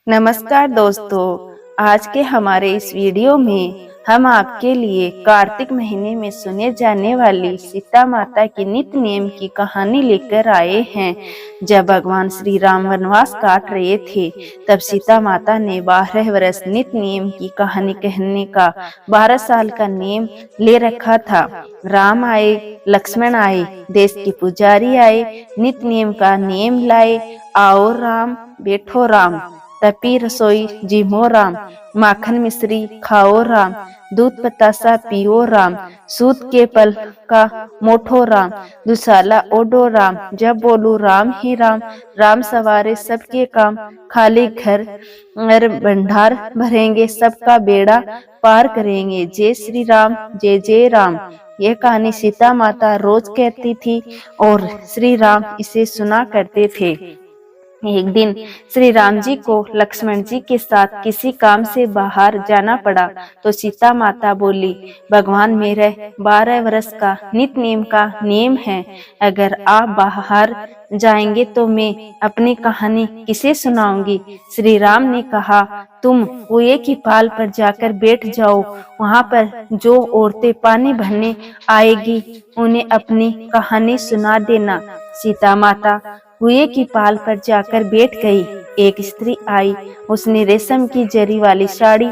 नमस्कार दोस्तों, आज के हमारे इस वीडियो में हम आपके लिए कार्तिक महीने में सुने जाने वाली सीता माता की नित्य नियम की कहानी लेकर आए हैं। जब भगवान श्री राम वनवास काट रहे थे, तब सीता माता ने 12 वर्ष नित्य नियम की कहानी कहने का 12 साल का नियम ले रखा था। राम आए, लक्ष्मण आए, देश के पुजारी आए, नित्य नियम का नियम लाए। आओ राम, बैठो राम, तपी रसोई जिमो राम, माखन मिश्री खाओ राम, दूध बतासा पियो राम, सूत के पल का मोठो राम, दुसाला ओडो राम, जब बोलू राम ही राम, राम सवारे सबके काम, खाली घर भंडार भरेंगे, सबका बेड़ा पार करेंगे, जय श्री राम, जय जय राम। यह कहानी सीता माता रोज कहती थी और श्री राम इसे सुना करते थे। एक दिन श्री राम जी को लक्ष्मण जी के साथ किसी काम से बाहर जाना पड़ा, तो सीता माता बोली, भगवान मेरे 12 वर्ष का नित्य नियम का नियम है, अगर आप बाहर जाएंगे तो मैं अपनी कहानी किसे सुनाऊंगी। श्री राम ने कहा, तुम कुएं की पाल पर जाकर बैठ जाओ, वहां पर जो औरतें पानी भरने आएगी उन्हें अपनी कहानी सुना देना। सीता माता कुएं की पाल पर जाकर बैठ गई। एक स्त्री आई, उसने रेशम की जरी वाली साड़ी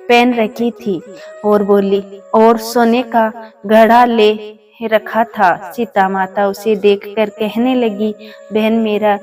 पहन रखी थी और बोली, और सोने का घड़ा ले रखा था। सीता माता उसे देखकर कहने लगी, बहन मेरा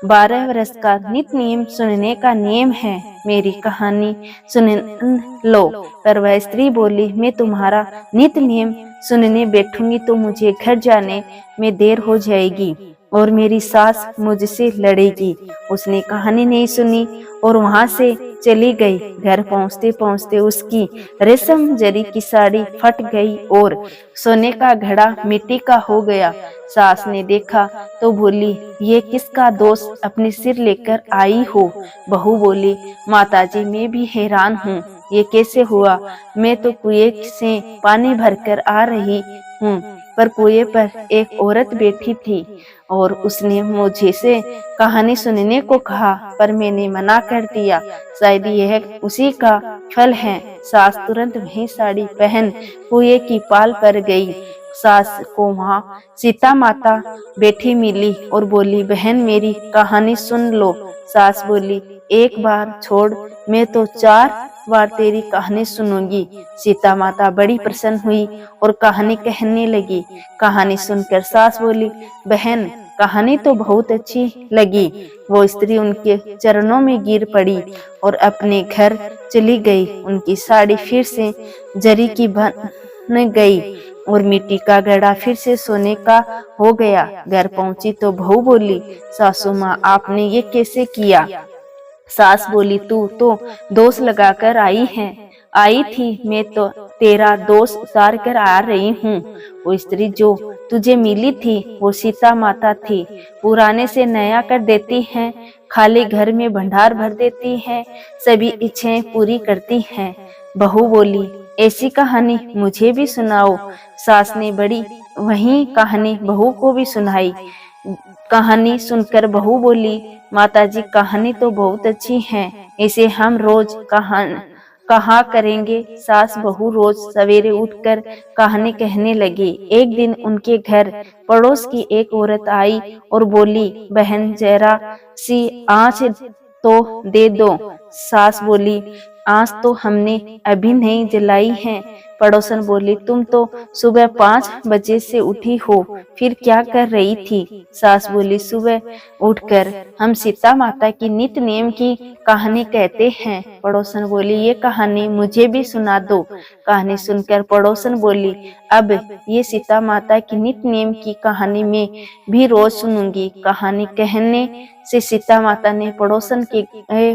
12 वर्ष का नित्य नियम सुनने का नियम है, मेरी कहानी सुन लो। पर वह स्त्री बोली, मैं तुम्हारा नित्य नियम सुनने बैठूंगी तो मुझे घर जाने में देर हो जाएगी और मेरी सास मुझसे लड़ेगी। उसने कहानी नहीं सुनी और वहां से चली गई। घर पहुंचते पहुंचते उसकी रेशम जरी की साड़ी फट गई और सोने का घड़ा मिट्टी का हो गया। सास ने देखा तो बोली, ये किसका दोष अपने सिर लेकर आई हो। बहू बोली, माताजी मैं भी हैरान हूँ, ये कैसे हुआ। मैं तो कुएं से पानी भरकर आ रही हूँ, पर कुएं पर एक औरत बैठी थी और उसने मुझे से कहानी सुनने को कहा, पर मैंने मना कर दिया। शायद यह उसी का फल है। सास तुरंत वही साड़ी पहन कुएं की पाल पर गई। सास को वहां सीता माता बैठी मिली और बोली, बहन मेरी कहानी सुन लो। सास बोली, एक बार छोड़, मैं तो 4 बार तेरी कहानी सुनूंगी। सीता माता बड़ी प्रसन्न हुई और कहानी कहने लगी। कहानी सुनकर सास बोली, बहन कहानी तो बहुत अच्छी लगी। वो स्त्री उनके चरणों में गिर पड़ी और अपने घर चली गई। उनकी साड़ी फिर से जरी की बन गई और मिट्टी का घड़ा फिर से सोने का हो गया। घर पहुंची तो बहू बोली, सासू माँ आपने ये कैसे किया। सास बोली, तू तो दोष लगाकर आई थी, मैं तो तेरा दोष उतार कर आ रही हूँ। वो स्त्री जो तुझे मिली थी वो सीता माता थी, पुराने से नया कर देती हैं, खाली घर में भंडार भर देती हैं, सभी इच्छाएं पूरी करती हैं। बहू बोली, ऐसी कहानी मुझे भी सुनाओ। सास ने बड़ी वही कहानी बहू को भी सुनाई। कहानी सुनकर बहू बोली, माताजी कहानी तो बहुत अच्छी है, इसे हम रोज कहा करेंगे। सास बहू रोज सवेरे उठकर कहानी कहने लगी। एक दिन उनके घर पड़ोस की एक औरत आई और बोली, बहन जरा सी आँच तो दे दो। सास बोली, आँच तो हमने अभी नहीं जलाई है। पड़ोसन बोली, तुम तो सुबह 5 बजे से उठी हो, फिर क्या कर रही थी। सास बोली, सुबह उठकर हम सीता माता की नित्य नियम की कहानी कहते हैं। पड़ोसन बोली, ये कहानी मुझे भी सुना दो। कहानी सुनकर पड़ोसन बोली, अब ये सीता माता की नित्य नियम की कहानी मैं भी रोज सुनूंगी। कहानी कहने से सीता माता ने पड़ोसन के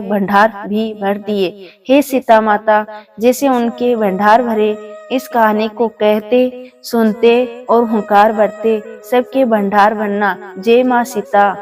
भंडार भी भर दिए। हे सीता माता, जैसे उनके भंडार भरे, इस कहानी को कहते सुनते और हुंकार भरते सबके भंडार भरना। जय माँ सीता।